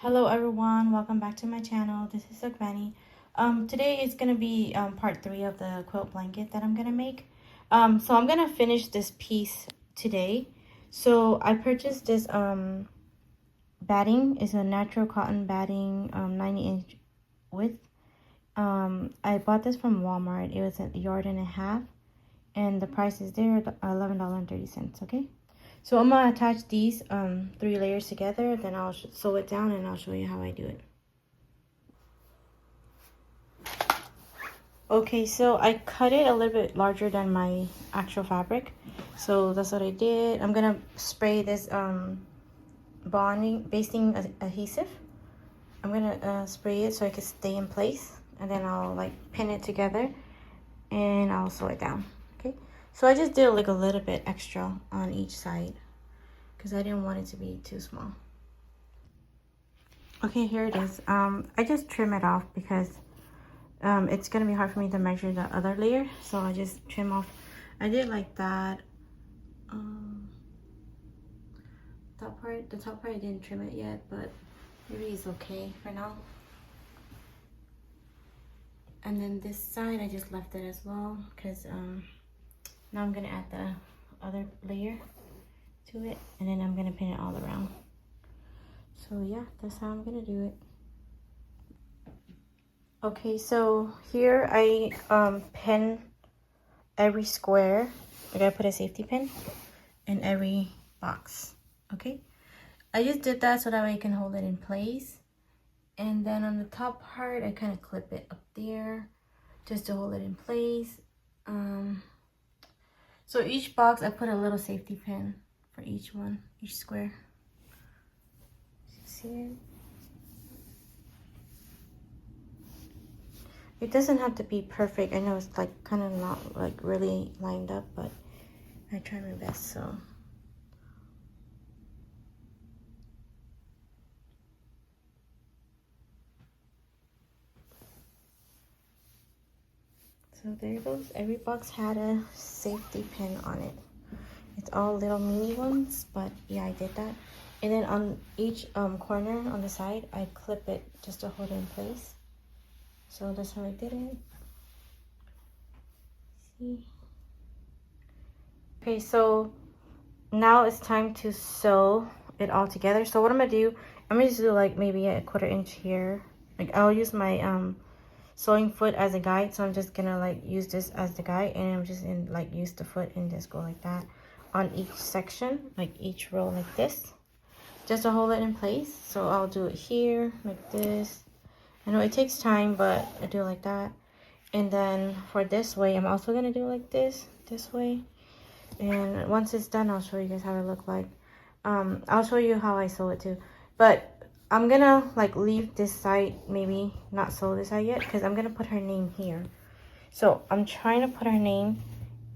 Hello everyone, welcome back to my channel. This is Granny. Today is gonna be part 3 of the quilt blanket that I'm gonna make. So I'm gonna finish this piece today. So I purchased this batting. It's a natural cotton batting, 90-inch width. I bought this from Walmart. It was a yard and a half, and the price is there, $11.30. Okay. So I'm gonna attach these 3 layers together, then I'll sew it down and I'll show you how I do it. Okay, so I cut it a little bit larger than my actual fabric. So that's what I did. I'm gonna spray this basting adhesive. I'm gonna spray it so it can stay in place, and then I'll like pin it together and I'll sew it down. Okay, so I just did like a little bit extra on each side because I didn't want it to be too small. Okay, here it is. I just trim it off because it's gonna be hard for me to measure the other layer, so I just trim off. I did like that. The top part I didn't trim it yet, but maybe it's okay for now. And then this side I just left it as well because now I'm gonna add the other layer to it, and then I'm gonna pin it all around. So yeah, that's how I'm gonna do it. Okay, so here I pin every square. I gotta put a safety pin in every box. Okay, I just did that so that way I can hold it in place. And then on the top part, I kind of clip it up there just to hold it in place. So each box I put a little safety pin for each one, each square. See it? It doesn't have to be perfect. I know it's like kind of not like really lined up, but I try my best. So there it goes. Every box had a safety pin on it. It's all little mini ones, but yeah, I did that. And then on each corner on the side, I clip it just to hold it in place. So that's how I did it. See? Okay, so now it's time to sew it all together. So what I'm gonna do, I'm gonna just do like maybe a 1/4 inch here. Like I'll use my sewing foot as a guide, so I'm just gonna like use this as the guide, and I'm just in like use the foot and just go like that on each section, like each row like this, just to hold it in place. So I'll do it here like this. I know it takes time, but I do it like that. And then for this way, I'm also gonna do like this way. And once it's done, I'll show you guys how it look like. I'll show you how I sew it too, but I'm gonna like leave this side, maybe not sew this side yet, because I'm gonna put her name here. So I'm trying to put her name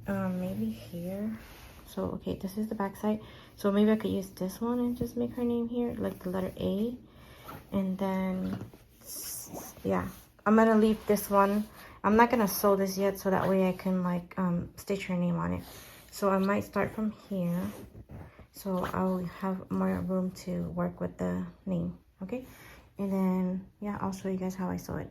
maybe here. So okay, this is the back side, so maybe I could use this one and just make her name here, like the letter A. And then yeah, I'm gonna leave this one. I'm not gonna sew this yet, so that way I can like stitch her name on it. So I might start from here, so I'll have more room to work with the name. Okay, and then yeah, I'll show you guys how I sew it.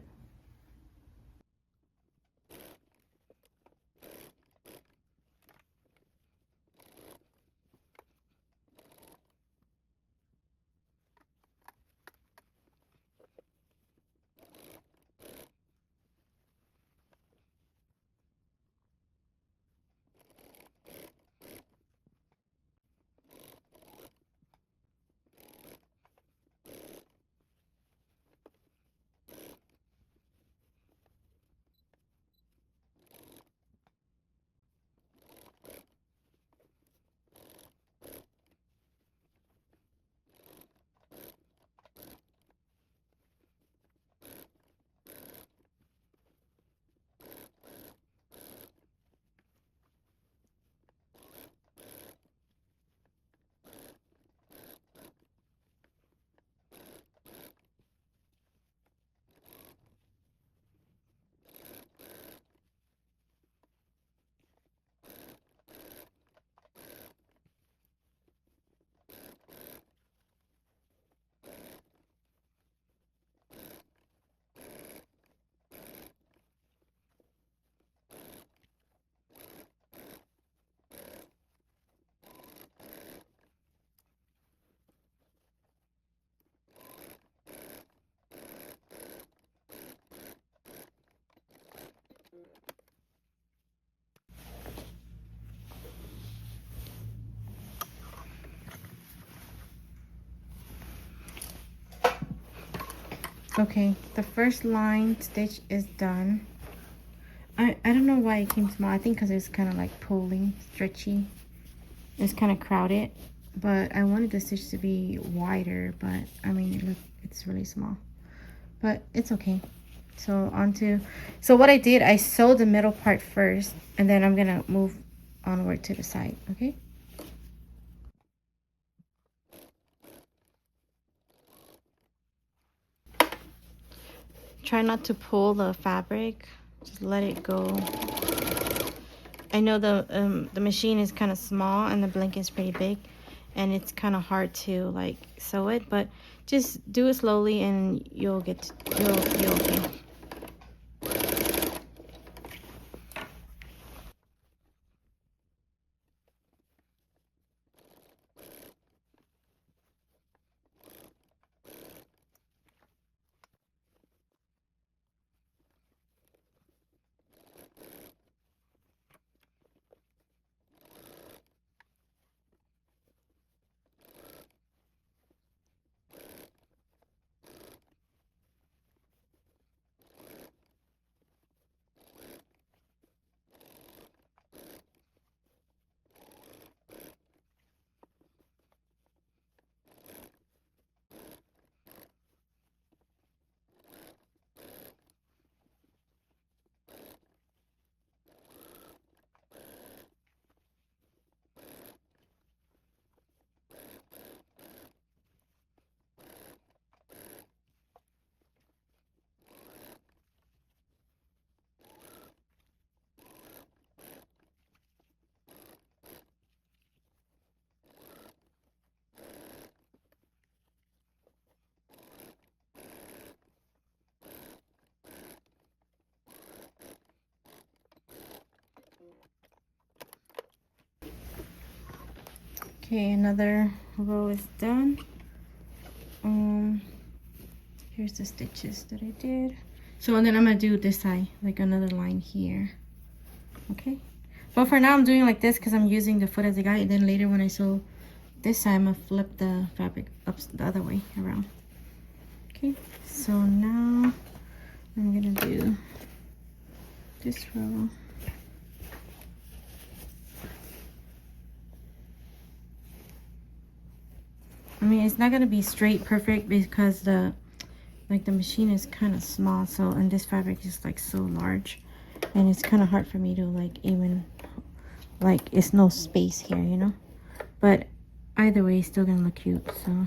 Okay, the first line stitch is done. I don't know why it came small. I think because it's kind of like pulling, stretchy. It's kind of crowded, but I wanted the stitch to be wider, but I mean, it's really small, but it's okay. So so what I did, I sewed the middle part first, and then I'm gonna move onward to the side, okay? Try not to pull the fabric, just let it go. I know the machine is kind of small and the blanket is pretty big, and it's kind of hard to like sew it, but just do it slowly and you'll be okay. Okay, another row is done. Here's the stitches that I did. So, and then I'm gonna do this side, like another line here. Okay, but for now I'm doing like this because I'm using the foot as a guide, and then later when I sew this side, I'm gonna flip the fabric up the other way around. Okay, so now I'm gonna do this row. I mean, it's not gonna be straight perfect because the machine is kind of small, so, and this fabric is like so large, and it's kind of hard for me to like even, like, it's no space here, you know, but either way it's still gonna look cute. So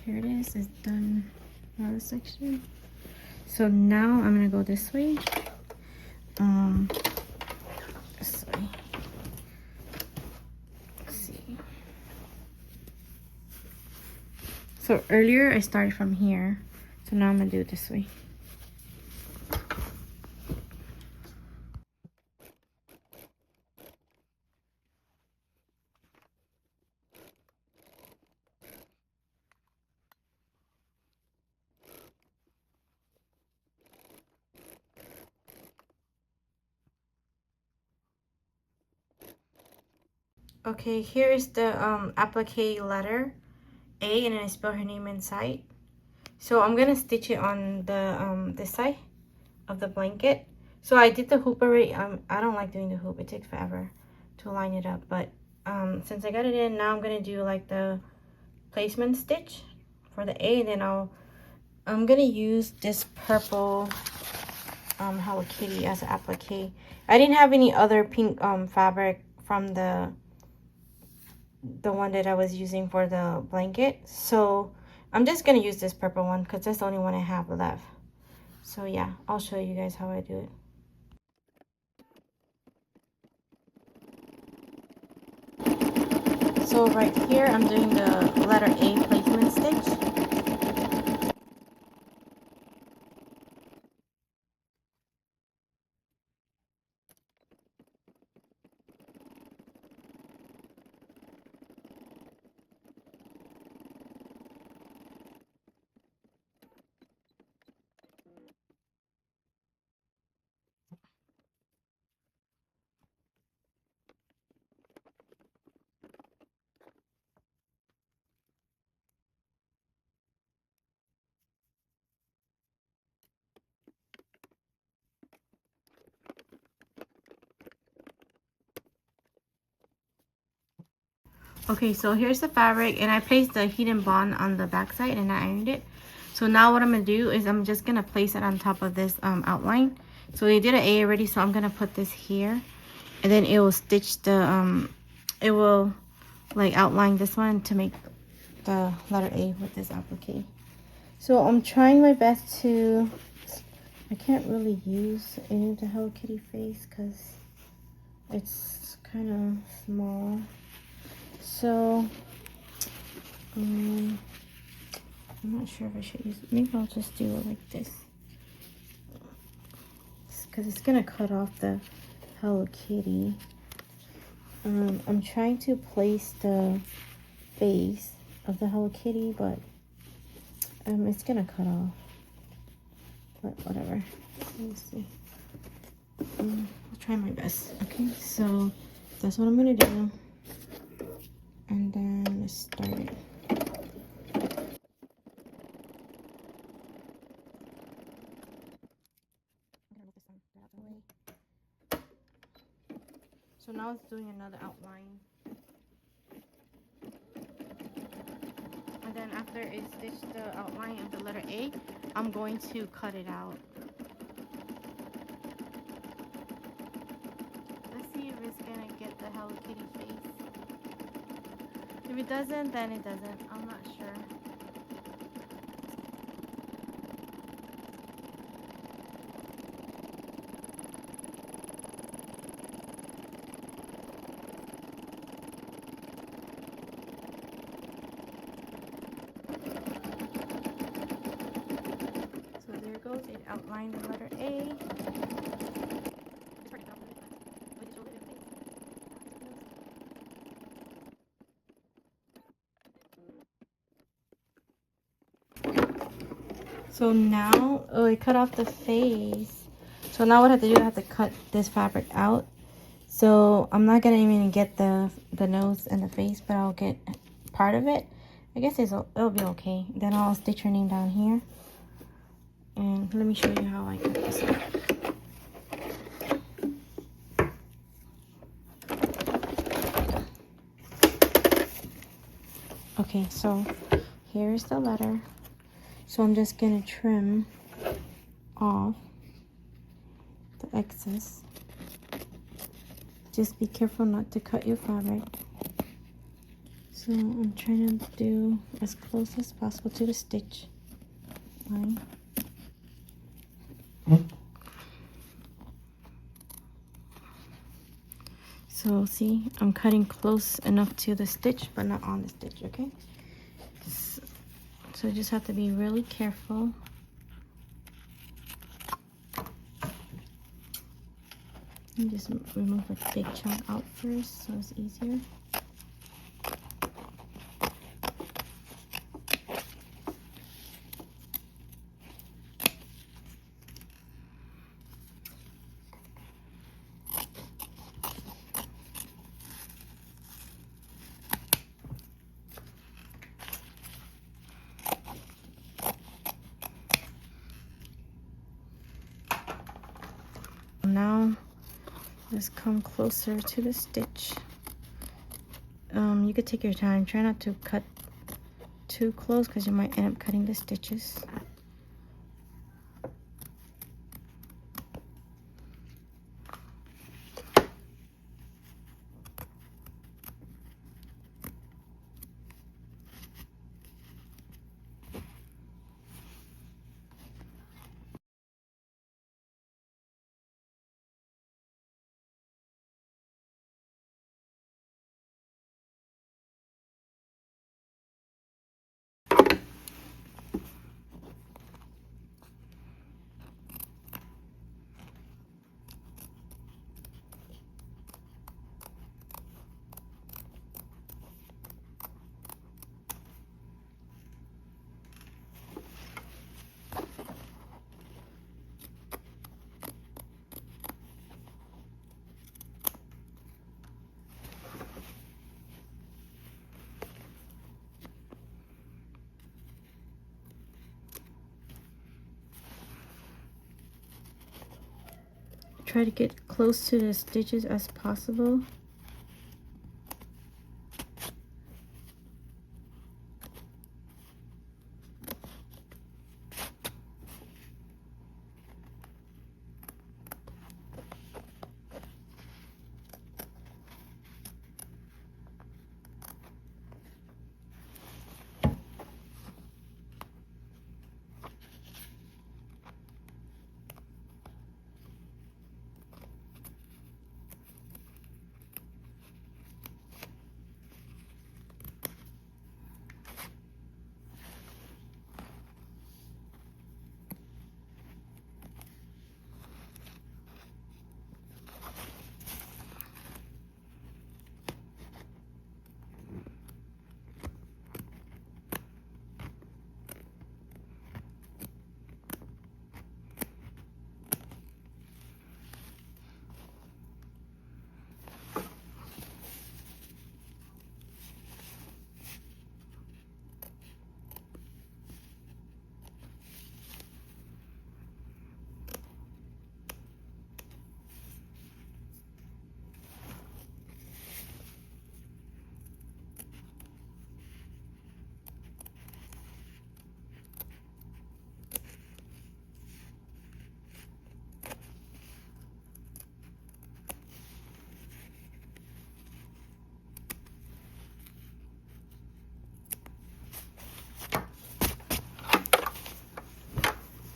here it is. It's done another section. So now I'm gonna go this way. This way. Let's see. So earlier I started from here, so now I'm gonna do it this way. Okay, here is the applique letter A, and then I spell her name inside. So I'm gonna stitch it on the this side of the blanket. So I did the hoop already. I don't like doing the hoop. It takes forever to line it up. But since I got it in, now I'm gonna do like the placement stitch for the A, and then I'm gonna use this purple Hello Kitty as an applique. I didn't have any other pink fabric from the one that I was using for the blanket, so I'm just gonna use this purple one because that's the only one I have left. So yeah, I'll show you guys how I do it. So right here I'm doing the letter A placement stitch. Okay, so here's the fabric, and I placed the heat and bond on the back side and I ironed it. So now what I'm gonna do is I'm just gonna place it on top of this outline. So we did an A already, so I'm gonna put this here, and then it will stitch the it will like outline this one to make the letter A with this applique. So I'm trying my best to, I can't really use any of the Hello Kitty face because it's kind of small. So I'm not sure if I should use it. Maybe I'll just do it like this because it's gonna cut off the Hello Kitty. I'm trying to place the face of the Hello Kitty, but it's gonna cut off. But whatever. Let me see. I'll try my best. Okay, so that's what I'm gonna do, and then let's start it. So now it's doing another outline. And then after it stitched the outline of the letter A, I'm going to cut it out. Let's see if it's gonna get the Hello Kitty face. If it doesn't, then it doesn't. I'm not sure. Goes, it outlined the letter A. So now, oh, it cut off the face. So now what I have to do, I have to cut this fabric out. So I'm not gonna even get the nose and the face, but I'll get part of it. I guess it'll be okay. Then I'll stitch her name down here. And let me show you how I cut this off. Okay, so here's the letter. So I'm just gonna trim off the excess. Just be careful not to cut your fabric. So I'm trying to do as close as possible to the stitch line. So see, I'm cutting close enough to the stitch, but not on the stitch, okay? So you just have to be really careful. And just remove a big chunk out first so it's easier. Now just come closer to the stitch. You could take your time. Try not to cut too close because you might end up cutting the stitches. Try to get close to the stitches as possible.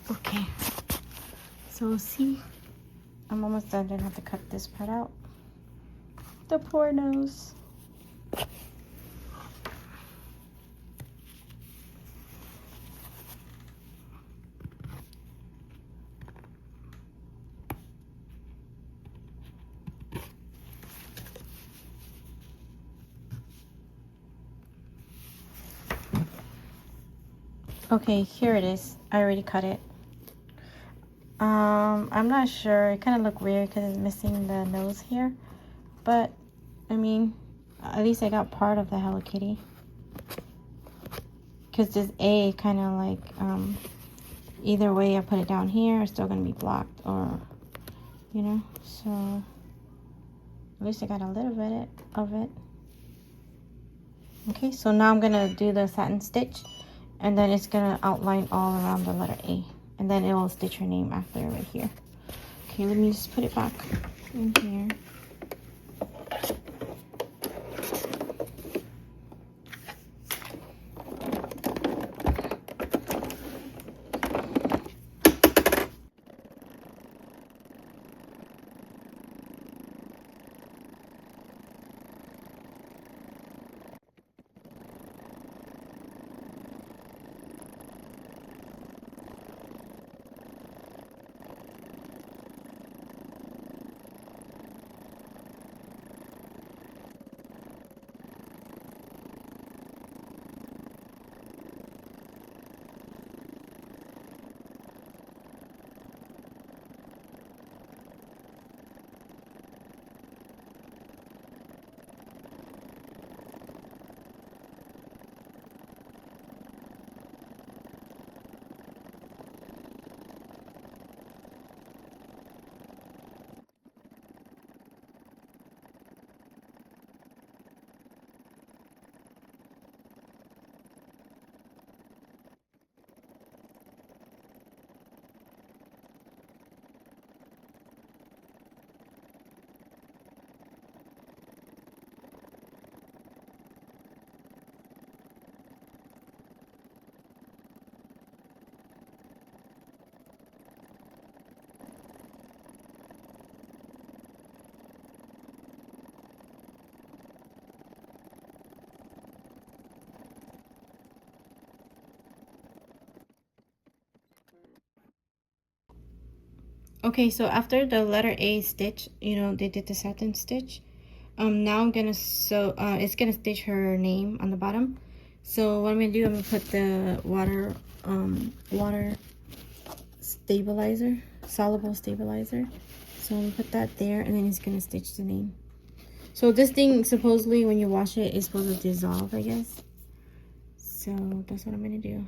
Okay, so see, I'm almost done. Didn't have to cut this part out. The poor nose. Okay, here it is. I already cut it. I'm not sure. It kind of looked weird because it's missing the nose here. But, I mean, at least I got part of the Hello Kitty. Because this A kind of like, either way I put it down here, it's still going to be blocked. Or, you know, so at least I got a little bit of it. Okay, so now I'm going to do the satin stitch. And then it's going to outline all around the letter A. And then it will stitch her name after right here. Okay, let me just put it back in here. Okay, so after the letter A stitch, you know, they did the satin stitch. Now I'm gonna sew, it's gonna stitch her name on the bottom. So what I'm gonna do, I'm gonna put the water stabilizer, soluble stabilizer. So I'm gonna put that there, and then it's gonna stitch the name. So this thing, supposedly when you wash it, is supposed to dissolve, I guess. So that's what I'm gonna do.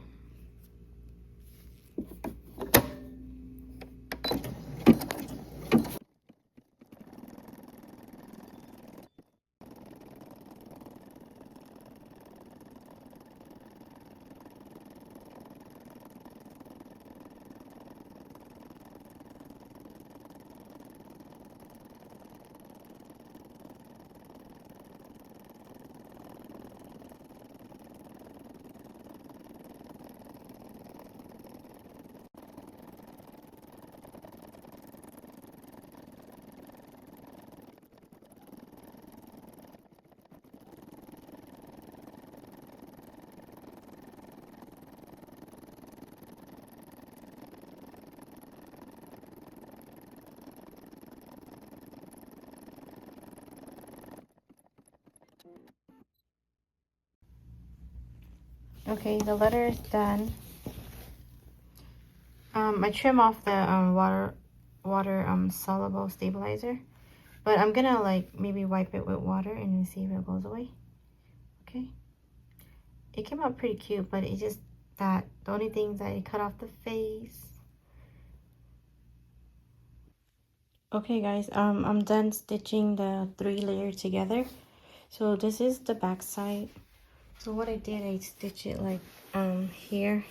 Okay, the letter is done. I trim off the water soluble stabilizer, but I'm gonna like maybe wipe it with water and then see if it goes away. Okay, it came out pretty cute, but it just that the only thing is that it cut off the face. Okay guys, I'm done stitching the 3-layer together. So this is the back side. So what I did, I stitch it like here,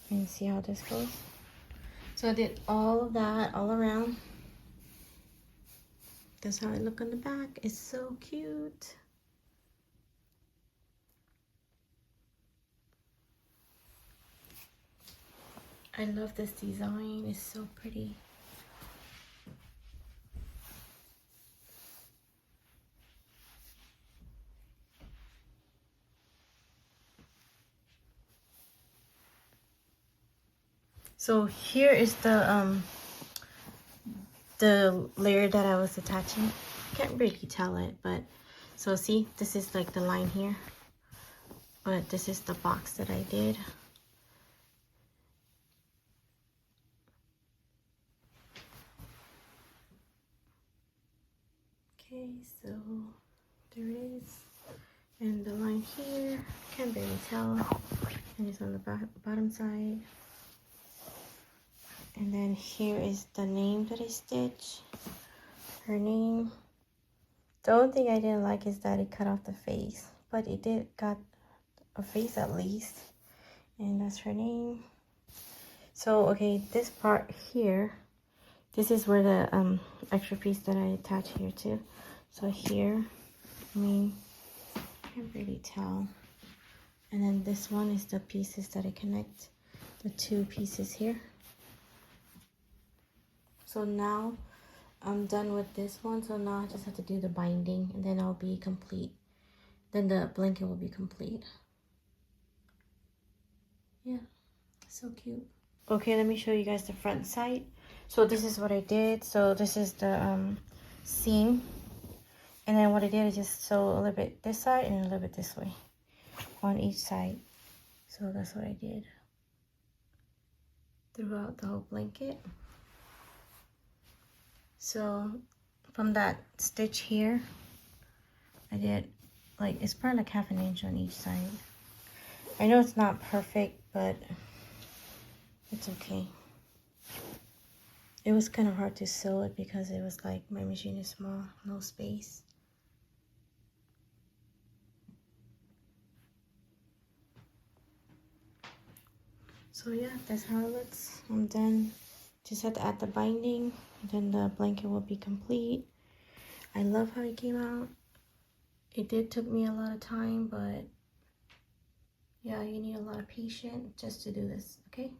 and see how this goes. So I did all of that all around. That's how it look on the back. It's so cute. I love this design. It's so pretty. So here is the layer that I was attaching. Can't really tell it, but so see, this is like the line here, but this is the box that I did. Okay, so there it is, and the line here, can't really tell, and it's on the bottom side. And then here is the name that I stitched, her name. The only thing I didn't like is that it cut off the face, but it did got a face at least, and that's her name. So okay, this part here, this is where the extra piece that I attach here to. So here, I mean, I can't really tell. And then this one is the pieces that I connect, the 2 pieces here. So now I'm done with this one, so now I just have to do the binding, and then I'll be complete. Then the blanket will be complete. Yeah, so cute. Okay, let me show you guys the front side. So this is what I did. So this is the seam, and then what I did is just sew a little bit this side and a little bit this way on each side. So that's what I did throughout the whole blanket. So from that stitch here, I did like, it's probably like 1/2 inch on each side. I know it's not perfect, but it's okay. It was kind of hard to sew it because it was like, my machine is small, no space. So yeah, that's how it looks. I'm done. Just have to add the binding, then the blanket will be complete. I love how it came out. It did took me a lot of time, but yeah, you need a lot of patience just to do this, okay?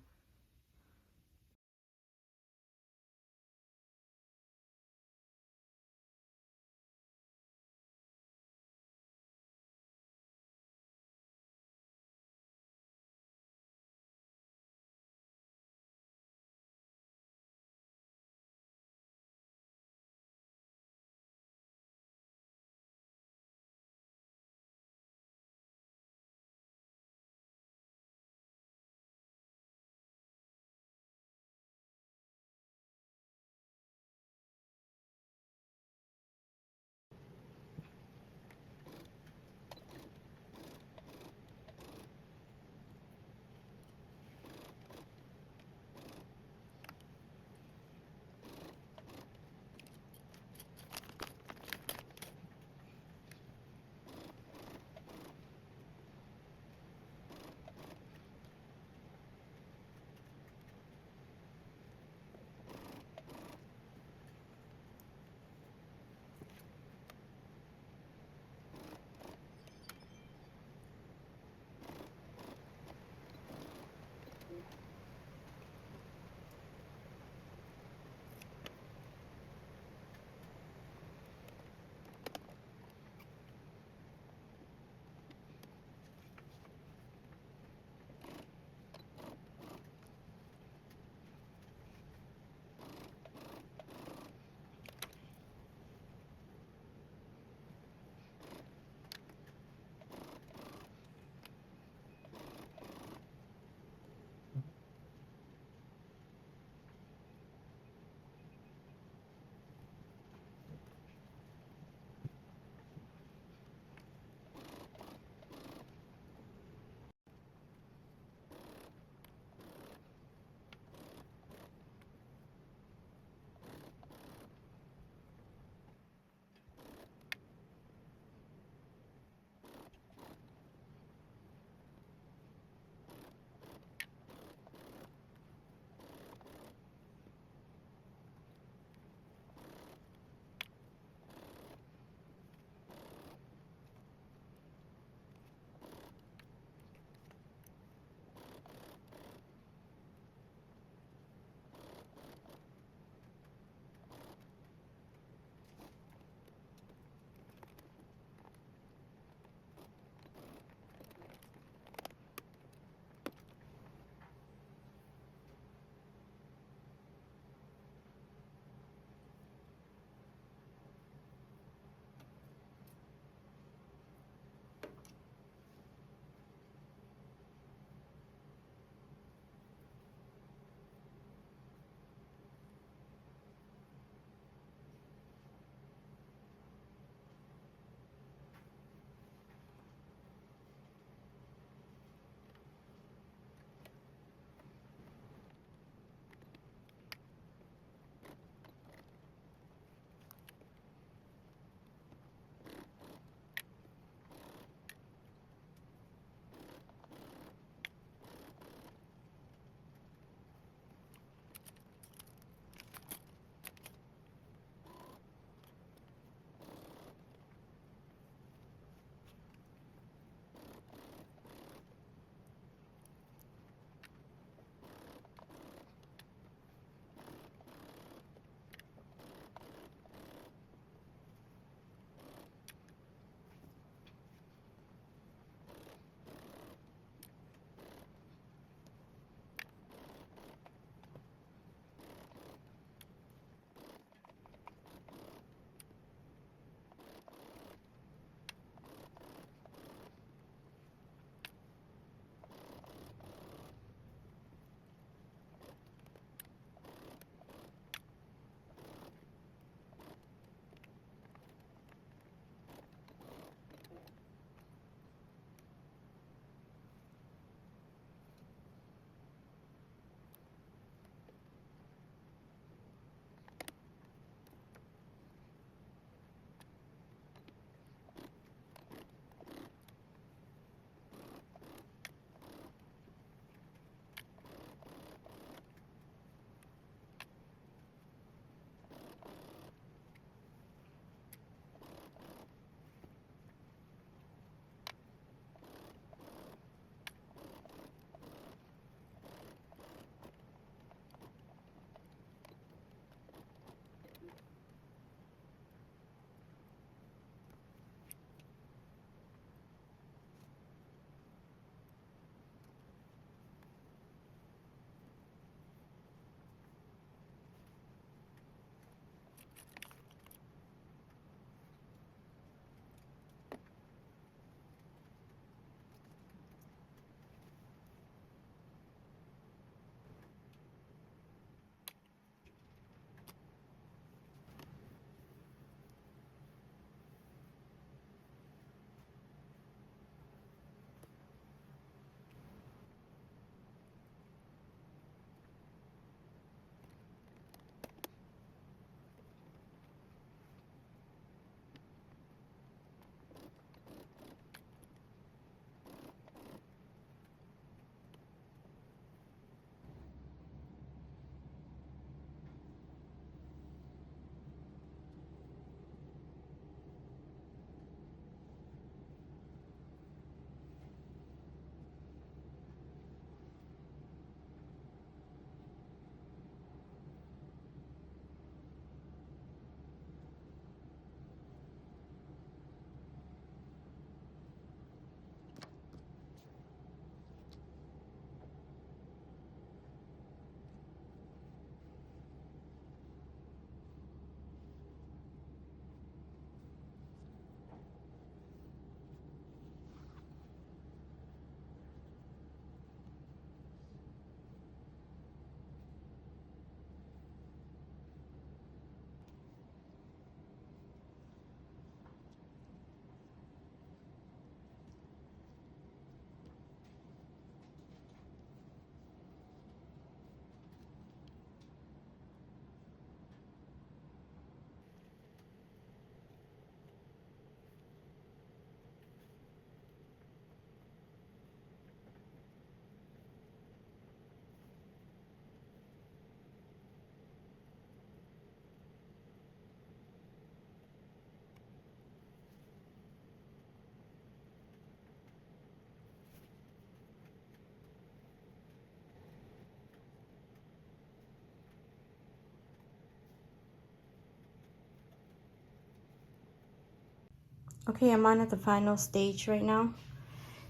Okay, I'm on at the final stage right now.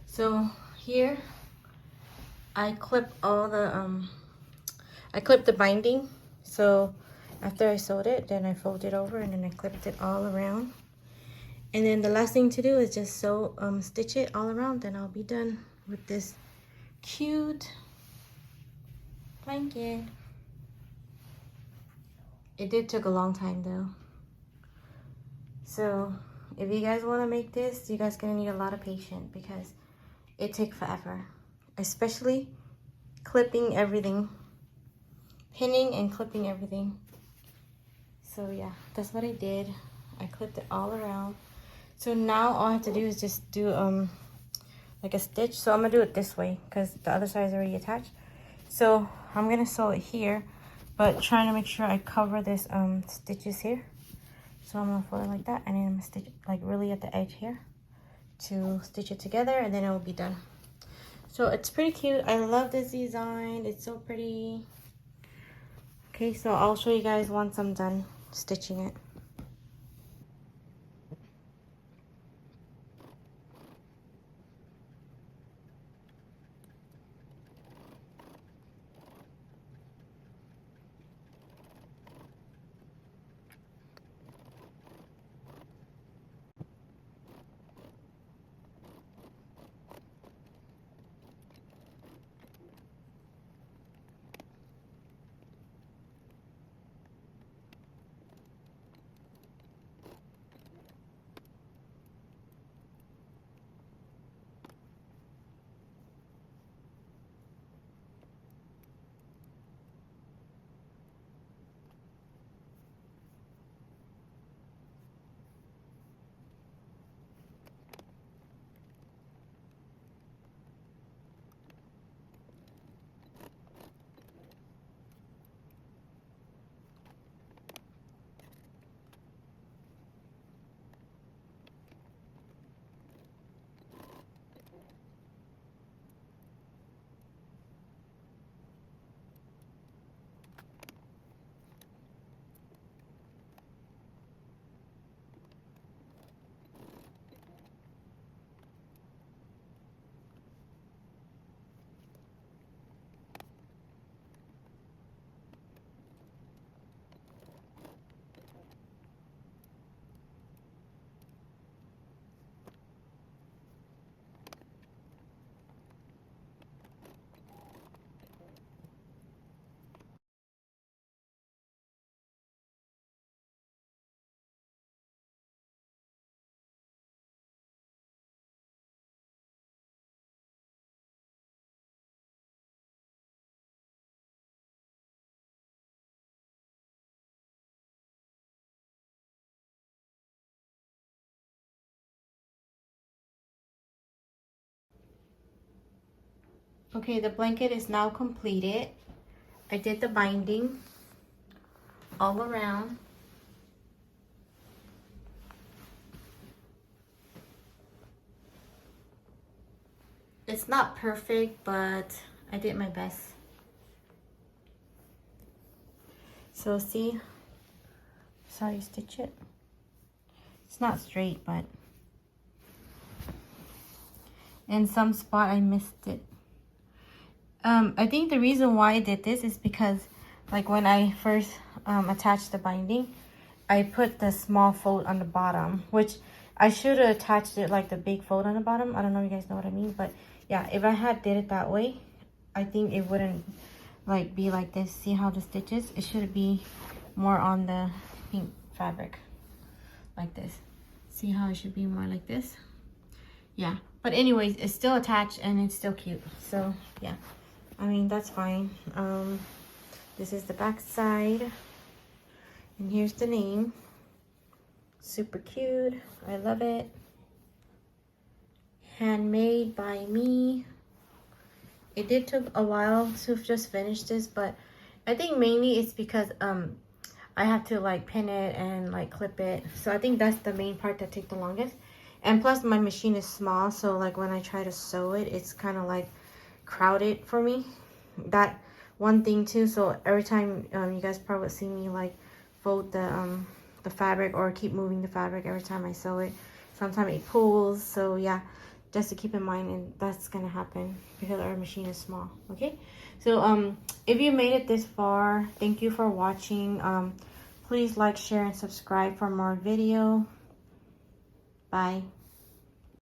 So here I clip all the I clipped the binding. So after I sewed it, then I fold it over and then I clipped it all around. And then the last thing to do is just sew stitch it all around, then I'll be done with this cute blanket. It did took a long time though. So if you guys want to make this, you guys gonna need a lot of patience because it takes forever, especially clipping everything, pinning and clipping everything. So yeah, that's what I did. I clipped it all around. So now all I have to do is just do like a stitch. So I'm gonna do it this way because the other side is already attached. So I'm gonna sew it here, but trying to make sure I cover this stitches here. So I'm gonna fold it like that, and then I'm gonna stitch it like really at the edge here to stitch it together, and then it will be done. So it's pretty cute. I love this design. It's so pretty. Okay, so I'll show you guys once I'm done stitching it. Okay, the blanket is now completed. I did the binding all around. It's not perfect, but I did my best. So see, sorry, stitch it. It's not straight, but in some spot I missed it. I think the reason why I did this is because like when I first attached the binding, I put the small fold on the bottom, which I should have attached it like the big fold on the bottom. I don't know if you guys know what I mean, but yeah, if I had did it that way, I think it wouldn't like be like this. See how the stitches? It should be more on the pink fabric like this. See how it should be more like this? Yeah, but anyways, it's still attached and it's still cute. So yeah, I mean, that's fine. This is the back side, and here's the name. Super cute. I love it. Handmade by me. It did took a while to just finish this, but I think mainly it's because I have to like pin it and like clip it. So I think that's the main part that took the longest. And plus my machine is small, so like when I try to sew it, it's kind of like crowded for me. That one thing too. So every time you guys probably see me like fold the fabric or keep moving the fabric every time I sew it. So sometimes it pulls. So yeah, just to keep in mind, and that's gonna happen because our machine is small. Okay, so if you made it this far, thank you for watching. Please like, share, and subscribe for more video. Bye.